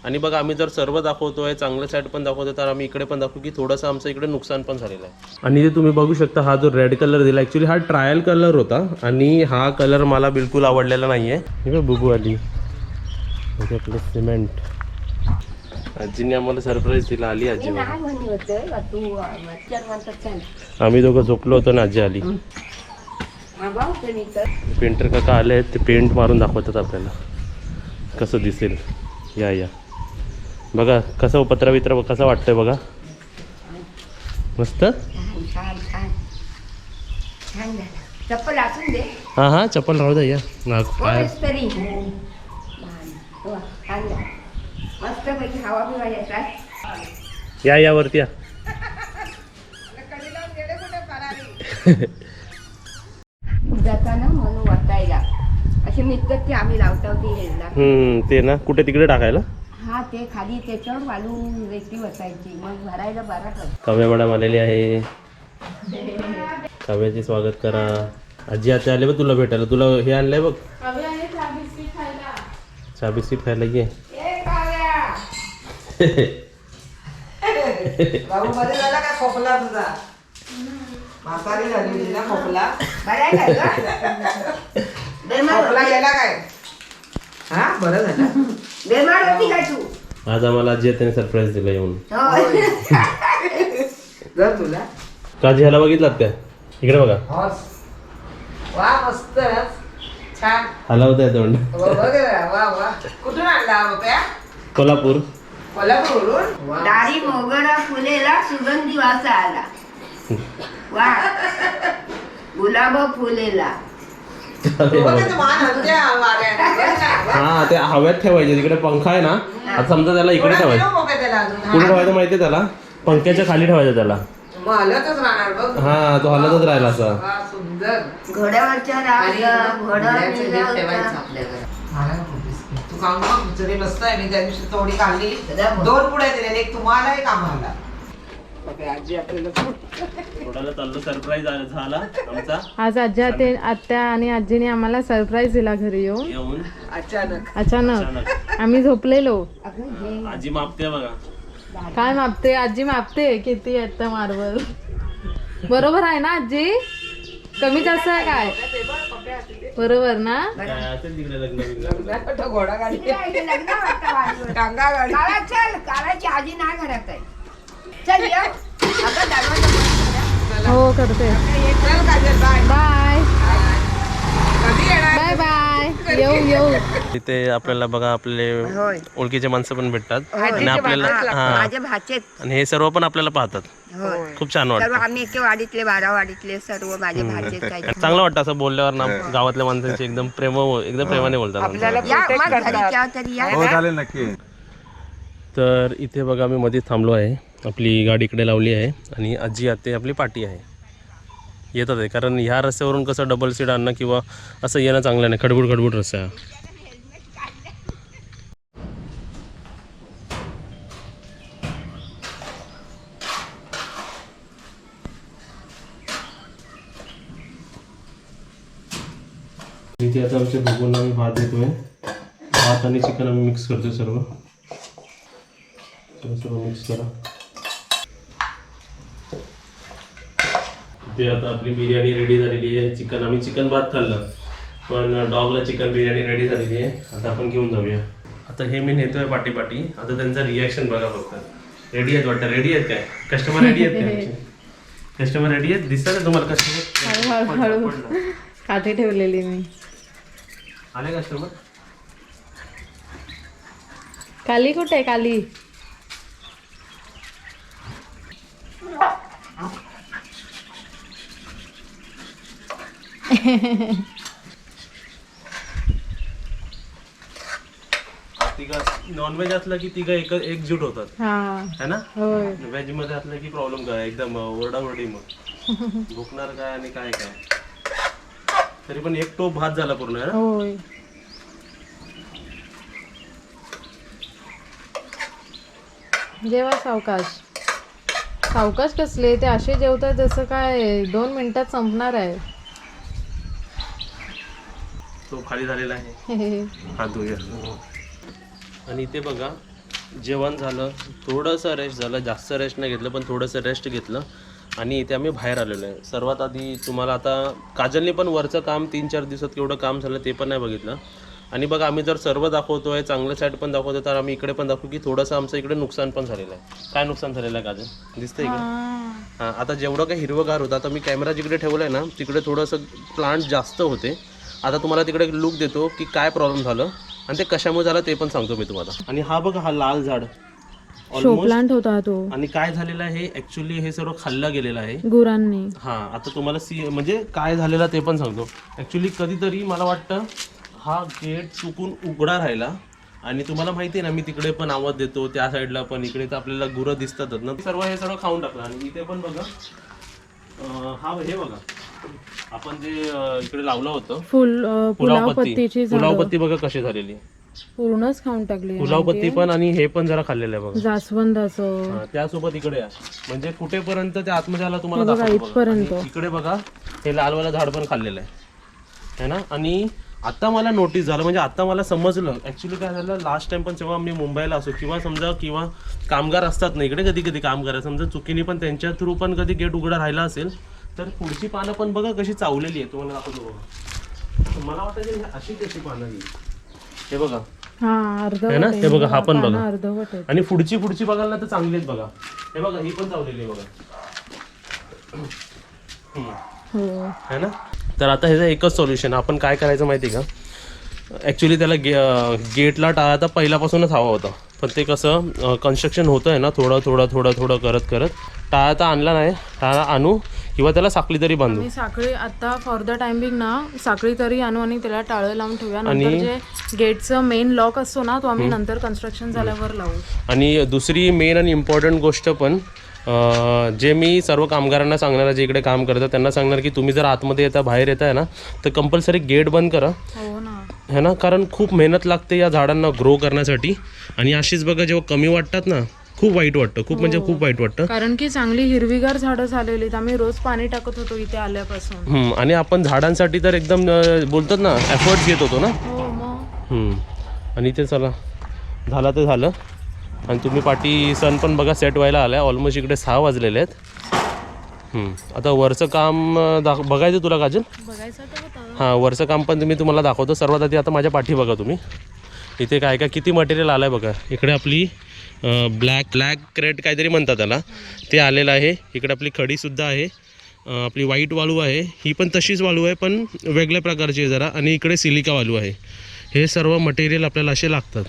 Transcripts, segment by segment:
आणि बघा आम्ही जर सर्व दाखवतोय चांगलं साईड पण दाखवतोय तर आम्ही इकडे पण दाखवू की थोडंसं आमचं इकडे नुकसान पण झालेलं आहे. आणि ते तुम्ही बघू शकता हा जो रेड कलर दिला ॲक्च्युली हा ट्रायल कलर होता आणि हा कलर मला बिलकुल आवडलेला नाही आहे. हे बघ बुबू आली म्हणजे आपलं सिमेंट. आजीने आम्हाला सरप्राईज दिला. आली आजी. आम्ही दोघं झोपलो होतो ना आजी आली. पेंटर काका आले आहेत ते पेंट मारून दाखवतात आपल्याला कसं दिसेल. या बघा कसं पत्रा बित्रा कसं वाटतंय बघा. मस्त. हां हां चप्पल राहू द्या या या वरती या. जाताना म्हणून वाटायला असे मिळतात की आम्ही लावतो ते ना कुठे तिकडे टाकायला. हा ते खाली त्याच्यावर वालू रेती बसायची मग भरायला बरा पडतो. काव्या मॅडम आलेली आहे. काव्याचे स्वागत करा. आजी आता आले बघ तुला भेटायला. तुला हे आणलंय बघ चहा बिस्किट खायला ये. बाबू मध्ये झाला का खोकला तुझा? म्हातारी झाली होती ना खोकला. खोकला गेला काय? हा बरं झालं. बेमार होती काय तू? आज आम्हाला आजी त्याने सरप्राईज दिला येऊन. जर तुला काजी ह्याला बघितलात काय? इकडे बघा. वा मस्त छान हलवत आहे तोंड. वा वा कुठून आणला बाप्या? कोल्हापूर. कोल्हापूरवरून. दारी मोगरा फुलेला सुगंधी वास आला. वा गुलाब फुलेला. हा ते हव्यात ठेवायचे. तिकडे पंखा आहे ना आता समजा त्याला इकडे ठेवायचं. कुठे ठेवायचं माहितीये त्याला? पंख्याच्या खाली ठेवायचं त्याला. हा तो हलतच राहिला असा. सुंदर. घोड्यावरच्या तू खाऊन बघ खिचडी मस्त आहे. मी त्या दिवशी थोडी खाल्ली. 2 पुढे दिले एक तुम्हाला एक आम्हाला. आजी आपल्याला थोडाला चाललो सरप्राईज झाला आमचा. आज आत्या आणि आजीने आम्हाला सरप्राईज दिला घरी येऊन अचानक. आम्ही झोपलेलो. आजी मापते बघा. काय मापते? आजी मापते किती येत मार्बल. बरोबर आहे ना आजी? कमी जास्त आहे काय? बरोबर ना? घोडा गाडी काळाची आजी नाही घरात आहे. चल ये. हो करते. Bye bye bye. येऊ. तिथे आपल्याला बघा आपले ओळखीचे माणसं पण भेटतात आणि आपल्याला माझे भाचेत आणि हे सर्व पण आपल्याला पाहतात. खूप छान सर्व वाटतं. आम्ही एके वाडीतले 12 वाडीतले सर्व माझे भाचेत आहेत. चांगलं वाटतं असं बोलल्यावर ना. गावातल्या माणसांची एकदम प्रेमाने बोलतात. या मग घरी केव्हा तरी या. तर इथे बघा मी मध्ये थांबलो आहे. आपली गाडी इकडे लावली आहे आणि आजी आते आपली पाठी आहे. येतात आहे कारण ह्या रस्त्यावरून कसं डबल सीट आणणं किंवा असं येणं चांगलं नाही. खडबूड रस्ता आहे. इथे आता आमच्या भुगूंना आम्ही भात देतोय. भात आणि चिकन आम्ही मिक्स करतोय सर्व मिक्स करा. ते आता आपली बिर्याणी रेडी झालेली आहे. चिकन भात खाल्लं पण डॉगला चिकन बिर्याणी रेडी झालेली आहे. आता आपण घेऊन जाऊया. आता हे मी नेतोय पाठी. आता त्यांचा रिॲक्शन बघा फक्त. रेडी आहेत वाटतं. रेडी आहेत काय? कस्टमर रेडी आहेत? कस्टमर रेडी आहेत? दिसतात तुम्हाला कस्टमर? हळू काठी ठेवलेली मी. आले कस्टमर? काली कुठे? काली नॉनव्हेज असलं की तिघं एकजूट होतात है ना. व्हेज मध्ये असलं की प्रॉब्लेम काय एकदम ओरडाओरडी. मग भुकणार काय आणि काय तरी पण एक टोप भात झाला पूर्ण आहे ना. जेव्हा सावकाश कसले ते असे जेवतात जसं काय 2 मिनिटात संपणार आहे. तो खाली झालेला आहे. हा धुया. आणि इथे बघा जेवण झालं, थोडंसं रेस्ट झालं, जास्त रेस्ट नाही घेतलं पण थोडंसं रेस्ट घेतलं आणि इथे आम्ही बाहेर आलेलो आहे. सर्वात आधी तुम्हाला आता काजलने पण वरचं काम 3-4 दिवसात केवढं काम झालं ते पण नाही बघितलं. आणि बघा आम्ही जर सर्व दाखवतोय, चांगलं साईड पण दाखवतोय, तर आम्ही इकडे पण दाखवू की थोडंसं आमचं इकडे नुकसान पण झालेलं आहे. काय नुकसान झालेलं आहे काजल, दिसतंय इकडे? हां, आता जेवढं काही हिरवगार होतं, आता मी कॅमेरा जिकडे ठेवला आहे ना तिकडे थोडंसं प्लांट जास्त होते. आता तुम्हाला तिकडे एक लुक देतो की काय प्रॉब्लेम झालं आणि ते कशामुळे झालं ते पण सांगतो मी तुम्हाला. आणि हा बघा, हा लाल झाड शो प्लांट होता तो, आणि काय झालेलं आहे ऍक्च्युली हे सर्व खाल्लं गेलेलं आहे गुरांनी. हा, आता तुम्हाला म्हणजे काय झालेलं ते पण सांगतो. ऍक्च्युली कधीतरी मला वाटतं हा गेट चुकून उघडा राहिला आणि तुम्हाला माहिती आहे ना मी तिकडे पण आवाज देतो, त्या साईडला पण, इकडे तर आपल्याला गुरं दिसतातच ना, सर्व हे सर्व खाऊन टाकलं. आणि इथे पण बघा, हा हे बघा आपण जे इकडे लावलं होतं पुलावपत्तीची पुलावपत्ती बघा कशी झालेली, पूर्णच खाऊन टाकली. पुलावपत्ती पण आणि हे पण जरा खाल्लेलं आहे बघा, जास्वंदाचं. हा, त्यासोबत इकडे आहे म्हणजे कुठेपर्यंत त्या आतमध्ये आला तुम्हाला दाखवतो बघा. इथपर्यंत. आणि इकडे बघा हे लालवाला झाड पण खाल्लेलं आहे ना. आणि आता मला नोटीस झालं, म्हणजे आता मला समजलं ऍक्च्युली काय झालं. लास्ट टाइम पण जेव्हा आम्ही मुंबईला असो किंवा कामगार असतात ना इकडे, कधी कधी कामगार समजा चुकीने पण त्यांच्या थ्रू पण कधी गेट उघडा राहिला असेल तर पुढची पानं पण बघा कशी चावलेली आहे. तुम्हाला दाखवतो बघा, मला वाटतं अशी कशी पानं ही, हे बघा आहे ना, हे बघा हा पण बघा. आणि पुढची बघायला तर चांगली आहेत बघा, हे बघा ही पण चावलेली आहे बघा, है ना. तर आता ह्याचं एकच सोल्युशन, आपण काय करायचं माहिती आहे का, ॲक्च्युली त्याला गेटला टाळा आता पहिल्यापासूनच हवा होता, पण ते कसं कन्स्ट्रक्शन होतं आहे ना, थोडं करत टाळा आणला नाही. टाळा आणू किंवा त्याला साखळी तरी बांधू. साखळी आता फॉर द टाइमिंग ना साखळी तरी आणू आणि त्याला टाळं लावून ठेवूया. नंतर जे गेटचं मेन लॉक असतो ना तो आम्ही नंतर कन्स्ट्रक्शन झाल्यावर लावू. आणि दुसरी मेन आणि इम्पॉर्टंट गोष्ट पण जे मी सर्व कामगारांना सांगणार, जे इकडे काम करतात त्यांना सांगणार की तुम्ही जर आतमध्ये येता बाहेर येताय ना तर कंपल्सरी गेट बंद करा, हो ना, है ना. कारण खूप मेहनत लागते या झाडांना ग्रो करण्यासाठी. आणि अशीच बघा जेव्हा कमी वाटतात ना खूप वाईट वाटतं, खूप म्हणजे खूप वाईट वाटतं. कारण की चांगली हिरवीगार झाडं झालेली, आम्ही रोज पाणी टाकत होतो इथे आल्यापासून. आणि आपण झाडांसाठी तर एकदम बोलतात ना एफर्ट्स घेत होतो ना. हो मग. आणि ते चला झालं तर झालं. आणि तुम्ही पाठी सण पण बघा सेट व्हायला आला, ऑलमोस्ट इकडे 6 वाजलेले आहेत. आता वरचं काम बघायचं तुला काजल? बघायचं होतं. हां, वरचं काम पण तुम्हाला दाखवतो. सर्वात आधी आता माझ्या पाठी बघा तुम्ही, इथे काय किती मटेरियल आलं आहे बघा. इकडे आपली ब्लॅक क्रेट काहीतरी म्हणतात त्याला, ते आलेलं आहे. इकडे आपली खडीसुद्धा आहे, आपली व्हाईट वाळू आहे, ही पण तशीच वाळू आहे पण वेगळ्या प्रकारची आहे जरा. आणि इकडे सिलिका वाळू आहे. हे सर्व मटेरियल आपल्याला असे लागतात.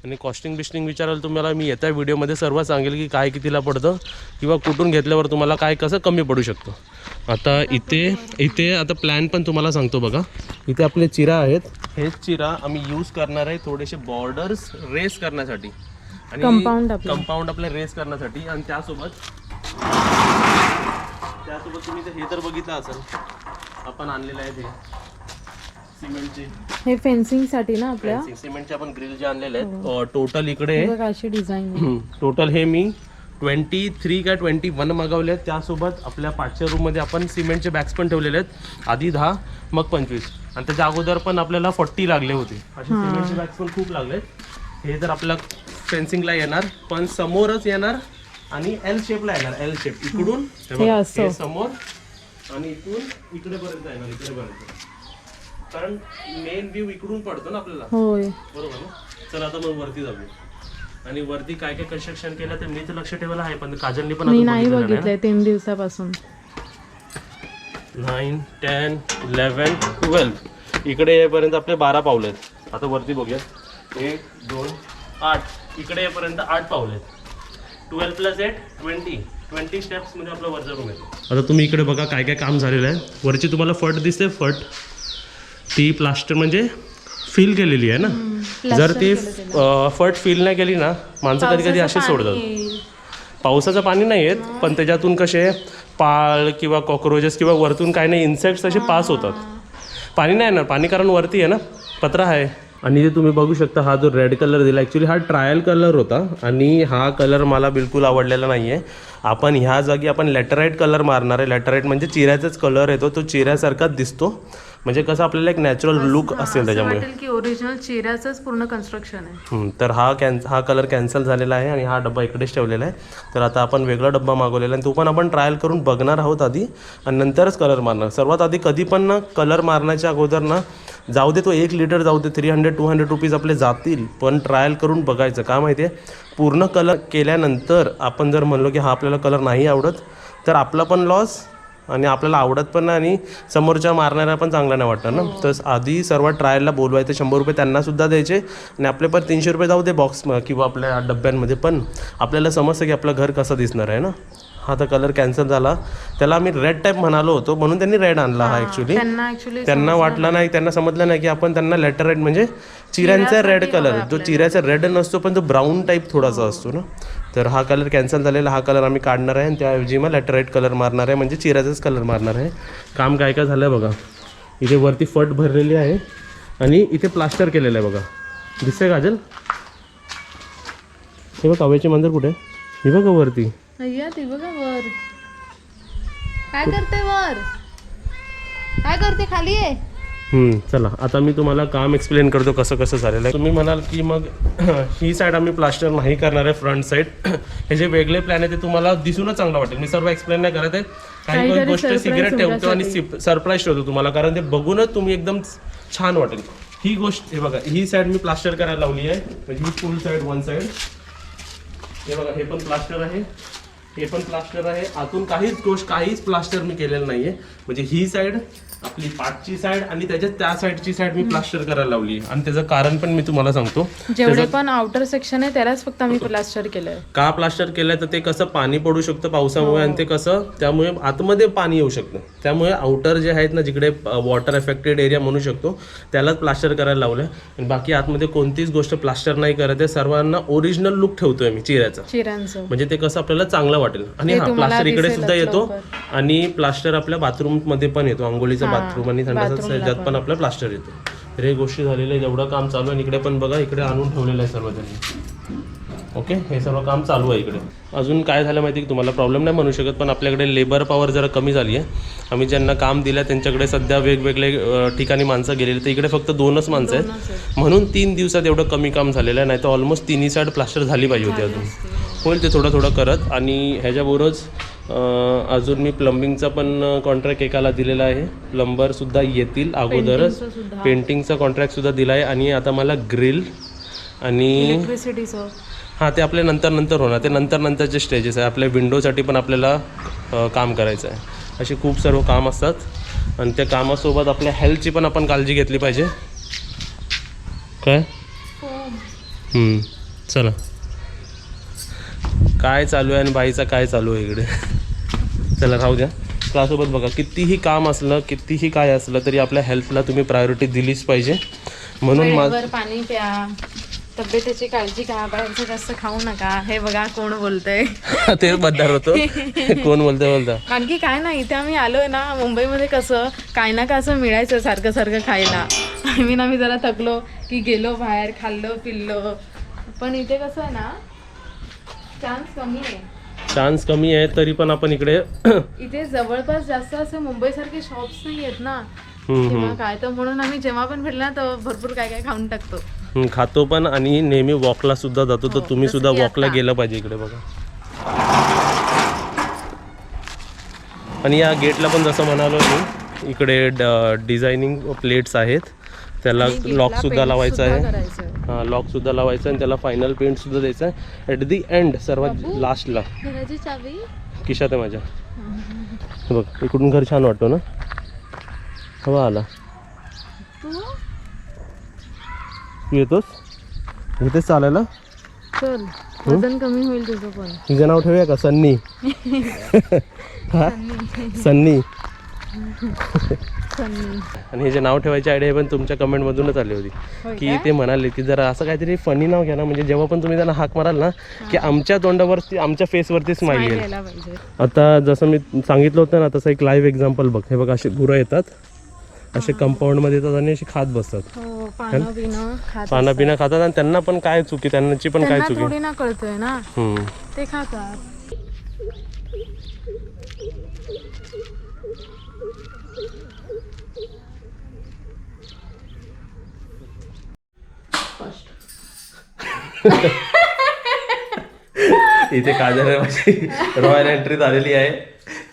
आणि कॉस्टिंग बिस्टिंग विचाराल तुम्हाला मी येत्या व्हिडिओमध्ये सर्व सांगेल की काय कितीला पडतं किंवा कुठून घेतल्यावर तुम्हाला काय कसं कमी पडू शकतो. आता इथे आता प्लॅन पण तुम्हाला सांगतो बघा. इथे आपले चिरा आहेत, हेच चिरा आम्ही यूज करणार आहे थोडेसे बॉर्डर्स रेस करण्यासाठी आणि कंपाऊंड आपले रेस करण्यासाठी. आणि त्यासोबत तुम्ही हे तर बघितलं असेल आपण आणलेलं आहे ते सिमेंटचे, हे फेन्सिंग साठी ना आपल्या सिमेंटचे आपण ग्रिल जे आणलेले आहेत. टोटल इकडे अशी डिझाईन, टोटल हे मी 23 का 21 मागवले आहेत. त्यासोबत आपल्या पाठच्या रूममध्ये आपण सिमेंटचे बॅग्स पण ठेवलेले आहेत, आधी 10 मग 25. आणि त्याच्या अगोदर पण आपल्याला 40 लागले होते. असे सिमेंटचे बॅग्स पण खूप लागले. हे तर आपल्या फेन्सिंगला येणार पण समोरच येणार आणि एल शेपला येणार. एल शेप इकडून हे समोर आणि इकडून इकडेपर्यंत येणार, इकडेपर्यंत. कारण मेन व्ह्यू इकडून पडतो ना आपल्याला, बरोबर ना. चला आता मग वरती जाऊया. आणि वरती काय काय कन्स्ट्रक्शन केलं ते मी तर लक्ष ठेवायला आहे, पण काजलनी पण नाही बघितलंय 3 दिवसापासून. 9, 10, 11, 12 इकडे येईपर्यंत आपले 12 पावले आहेत. आता वरती बघूया. 1, 2, 8 इकडे येईपर्यंत 8 पावले आहेत. 12 + 8 20 स्टेप्स मध्ये आपला वरचा रूम येतो. आता तुम्ही इकडे बघा काय काय काम झालेलं आहे. वरची तुम्हाला फट दिसते, फट ती प्लास्टर म्हणजे फिल केलेली आहे ना. जर ती फट फिल नाही केली ना माणसं कधी कधी अशीच सोडतात. पावसाचं पाणी नाही येत पण त्याच्यातून कसे पाळ किंवा कॉक्रोचेस किंवा वरतून काय नाही इन्सेक्ट्स असे पास होतात. पाणी नाही येणार, पाणी कारण वरती आहे ना, पत्रा आहे. आणि ते तुम्ही बघू शकता हा जो रेड कलर दिला ॲक्च्युली हा ट्रायल कलर होता आणि हा कलर मला बिलकुल आवडलेला नाही आहे. आपण ह्या जागी आपण लॅटराईट कलर मारणार आहे. लॅटराईट म्हणजे चिऱ्याचाच कलर येतो, तो चिऱ्यासारखाच दिसतो म्हणजे कसं आपल्याला एक नॅचरल लुक असेल त्याच्यामुळे. वाटेल की ओरिजिनल चिऱ्याचंच पूर्ण कन्स्ट्रक्शन आहे. तर हा कलर कॅन्सल झालेला आहे आणि हा डब्बा इकडेच ठेवलेला आहे. तर आता आपण वेगळा डब्बा मागवलेला आहे, तो पण आपण ट्रायल करून बघणार आहोत आधी आणि नंतरच कलर मारणार. सर्वात आधी कधी पण ना कलर मारण्याच्या अगोदर ना जाऊ दे तो 1 लिटर जाऊ दे, 300-200 रुपीज आपले जातील, पण ट्रायल करून बघायचं. का माहिती आहे, पूर्ण कलर केल्यानंतर आपण जर म्हणलो की हा आपल्याला कलर नाही आवडत तर आपला पण लॉस आणि आपल्याला आवडत पण नाही आणि समोरच्या मारणाऱ्या पण चांगला नाही वाटतं ना. तर आधी सर्व ट्रायलला बोलवायचं, 100 रुपये त्यांनासुद्धा द्यायचे आणि आपले पण 300 रुपये जाऊ दे बॉक्स किंवा आपल्या डब्यांमध्ये, पण आपल्याला समजतं की आपलं घर कसं दिसणार आहे ना. हा तर कलर कॅन्सल झाला. त्याला आम्ही रेड टाईप म्हणालो होतो म्हणून त्यांनी रेड आणला हा ॲक्च्युली. त्यांना वाटलं नाही, त्यांना समजलं नाही की आपण त्यांना लेटर रेड म्हणजे चिऱ्यांचा रेड कलर, जो चिऱ्याचा रेड नसतो पण तो ब्राऊन टाईप थोडासा असतो ना. तर हा कलर कॅन्सल झालेला, हा कलर आम्ही काढणार आहे आणि त्याऐवजी मग लॅटराईट कलर मारणार आहे, म्हणजे चिऱ्याचाच कलर मारणार आहे. काम काय काय झालं आहे बघा. इथे वरती फट भरलेली आहे आणि इथे प्लास्टर केलेलं आहे बघा. दिसतंय काजल? हे बघ काव्याची मांजर कुठे आहे? हे बघा वरती. अय्या ती बघा वर काय करते, वर काय करते, खाली आहे. चला आता मी तुम्हाला काम एक्सप्लेन करतो कसं कसं झालेलं आहे. तुम्ही म्हणाल की मग ही साईड आम्ही प्लास्टर नाही करणार आहे, फ्रंट साईड. हे जे वेगळे प्लॅन आहे ते तुम्हाला दिसूनच चांगलं वाटेल. मी सर्व एक्सप्लेन नाही करत आहे, काही गोष्ट सिक्रेट ठेवतो आणि सरप्राईज ठेवतो तुम्हाला, कारण ते बघूनच तुम्ही एकदम छान वाटेल. ही गोष्ट हे बघा, ही साईड मी प्लास्टर करायला लावली आहे, म्हणजे ही फुल साईड, वन साईड. हे बघा, हे पण प्लास्टर आहे, हे पण प्लास्टर आहे. आतून काहीच प्लास्टर मी केलेलं नाहीये. म्हणजे ही साईड आपली पाठची साईड आणि त्याच्या त्या साईडची साईड मी प्लास्टर करायला लावली आणि त्याचं कारण पण मी तुम्हाला सांगतो. जेवढे पण आउटर सेक्शन आहे त्यालाच फक्त आम्ही प्लास्टर केलंय. का प्लास्टर केलंय तर ते कसं पाणी पडू शकतं पावसामुळे आणि ते कसं त्यामुळे आतमध्ये पाणी येऊ शकतं. त्यामुळे आउटर जे आहेत ना, जिकडे वॉटर अफेक्टेड एरिया म्हणू शकतो, त्यालाच प्लास्टर करायला लावलंय. आणि बाकी आतमध्ये कोणतीच गोष्ट प्लास्टर नाही करत आहे. सर्वांना ओरिजिनल लुक ठेवतोय मी चिऱ्याचं, म्हणजे ते कसं आपल्याला चांगलं वाटेल. आणि हा प्लास्टर इकडे सुद्धा येतो आणि प्लास्टर आपल्या बाथरूम मध्ये पण येतो, आंघोळीचा बाथरूम आणि थंडाचा ज्यात पण आपला प्लास्टर येतो. तर हे गोष्टी झालेल्या आहेत, एवढं काम चालू आहे. इकडे पण बघा, इकडे आणून ठेवलेलं आहे सर्व त्यांनी. ओके, हे सर्व काम चालू आहे इकडे. अजून काय झालं माहिती की तुम्हाला, प्रॉब्लेम नाही म्हणू शकत, पण आपल्याकडे लेबर पॉवर जरा कमी झाली आहे. आम्ही ज्यांना काम दिलं त्यांच्याकडे सध्या वेगवेगळे ठिकाणी माणसं गेलेली, तर इकडे फक्त 2च माणसं आहेत म्हणून 3 दिवसात एवढं कमी काम झालेलं आहे. नाही तर ऑलमोस्ट 3ही साईड प्लास्टर झाली पाहिजे होती. अजून होईल ते थोडं थोडं करत. आणि ह्याच्याबरोबरच अजून मी प्लंबिंगचा पण कॉन्ट्रॅक्ट एकाला दिलेला आहे. प्लंबरसुद्धा येतील अगोदरच, पेंटिंगचा कॉन्ट्रॅक्टसुद्धा दिला आहे. आणि आता मला ग्रिल आणि इलेक्ट्रिसिटीचं हां ते आपले नंतर होणार, ते नंतरचे स्टेजेस आहे. आपल्या विंडोसाठी पण आपल्याला काम करायचं आहे. असे खूप सर्व काम असतात आणि त्या कामासोबत आपल्या हेल्थची पण आपण काळजी घेतली पाहिजे. काय चला, काय चालू आहे आणि बाईचा काय चालू आहे इकडे, चला राहू द्या. त्यासोबत बघा, कितीही काम असलं, कितीही काय असलं तरी आपल्या हेल्थला तुम्ही प्रायोरिटी दिलीच पाहिजे. म्हणून पाणी प्या, तब्येतीची काळजी घ्या, बाहेरचं जास्त खाऊ नका. हे बघा कोण बोलतंय ते बद्दल होतो कोण बोलता कारण की काय नाही, इथे आम्ही आलोय ना, मुंबईमध्ये कसं काय ना काय असं मिळायचं सारखं खायला. आम्ही जरा थकलो की गेलो बाहेर, खाल्लो पिल्लो. पण इथे कसं आहे ना, चान्स कमी आहे. तरी पण आपण इकडे इथे जवळपास जास्त असं मुंबईसारखे शॉप्स नाही आहेत ना, किंवा काय, तर म्हणून आम्ही जेव्हा पण भेटला तर भरपूर काय खाऊन टाकतो, खातो पण आणि नेहमी वॉकला सुद्धा जातो. तर तुम्ही सुद्धा वॉकला गेलं पाहिजे. इकडे बघा, आणि या गेटला पण जसं म्हणालो मी, इकडे डिझायनिंग प्लेट्स आहेत, त्याला लॉक सुद्धा लावायचं आहे. हां, लॉक सुद्धा लावायचं आणि त्याला फायनल पेंट सुद्धा द्यायचं आहे ॲट दी एंड, सर्वात लास्टला. खिशात आहे माझ्या. बघ, इकडून घर छान वाटतो ना, हवा आला. तू येतोस इथेच चालायला? चल, वजन कमी होईल तुझं पण. तुझं नाव ठेवूया का, सन्नी? हा, सन्नी. आणि हे जे नाव ठेवायची आयडिया पण तुमच्या कमेंटमधूनच आली होती की ते म्हणाले की जरा असं काहीतरी फनी नाव घ्या ना, म्हणजे जेव्हा पण तुम्ही त्यांना हाक माराल ना की आमच्या तोंडावरती, आमच्या फेसवरती स्माइल येईल. आता जसं मी सांगितलं होतं ना, तसं एक लाईव्ह एक्झाम्पल बघ. हे बघ, असे गुरं येतात, असे कंपाऊंडमध्ये येतात आणि असे खात बसतात, पानं पिणं खातात. आणि त्यांना पण काय चुकी, त्यांची पण काय चुकी थोडी ना कळतोय ना, ते खातात. इथे काजल माझी रॉयल एंट्री झालेली आहे.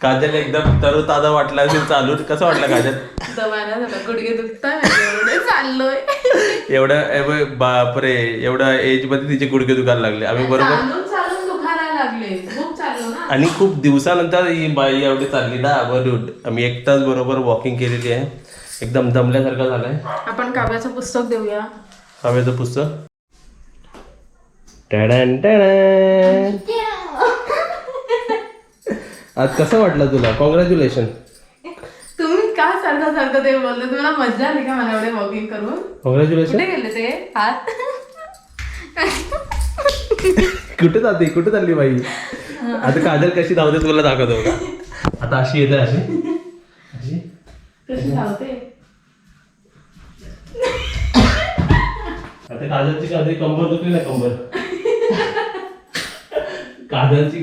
काजल एकदम तरोताजा वाटला असेल चालून. कसं वाटलं काजल? दमाना झाला, गुडघे दुखताय माझे, एवढे चाललोय. बापरे, एवढ्या एज मध्ये तिचे गुडघे दुखायला लागले. आम्ही बरोबर चालून चालून दुखायला लागले, खूप चाललो ना. आणि खूप दिवसानंतर ही बाई एवढी चालली ना वरून. आम्ही 1 तास बरोबर वॉकिंग केलेली आहे. एकदम दमल्यासारखं झालंय. आपण काव्याचं पुस्तक देऊया. हवेचं पुस्तक. टॅडॅन टॅडॅन. आज कसं वाटलं तुला? कॉंग्रॅच्युलेशन. तुम्ही का सारखं सारखं ते बोलले? तुम्हाला मजा आली का मला एवढे वॉकिंग करून? कॉंग्रॅच्युलेशन. कुठे गेले ते हात? कुठे जाते? कुठे चालली बाई? आता काजल कशी धावते तुला दाखवतो का? आता अशी येते, अशी कशी धावते? आता काजलची कंबर दुखली ना, कंबर. काजलची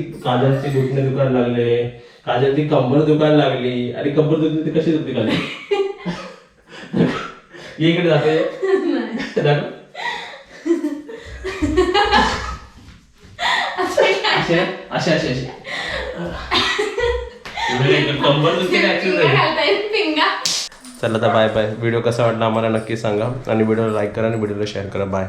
घुटणे दुखायला लागले, काजलची कंबर दुखायला लागली. आणि कंबर दुखली ती कशी दुखते खाली? ये इकडे दाखव. असे असे असे कंबर दुखते. पिंगा. चला तर बाय बाय. व्हिडिओ कसा वाटला आम्हाला नक्की सांगा आणि व्हिडिओला लाईक करा आणि व्हिडिओला शेअर करा. बाय.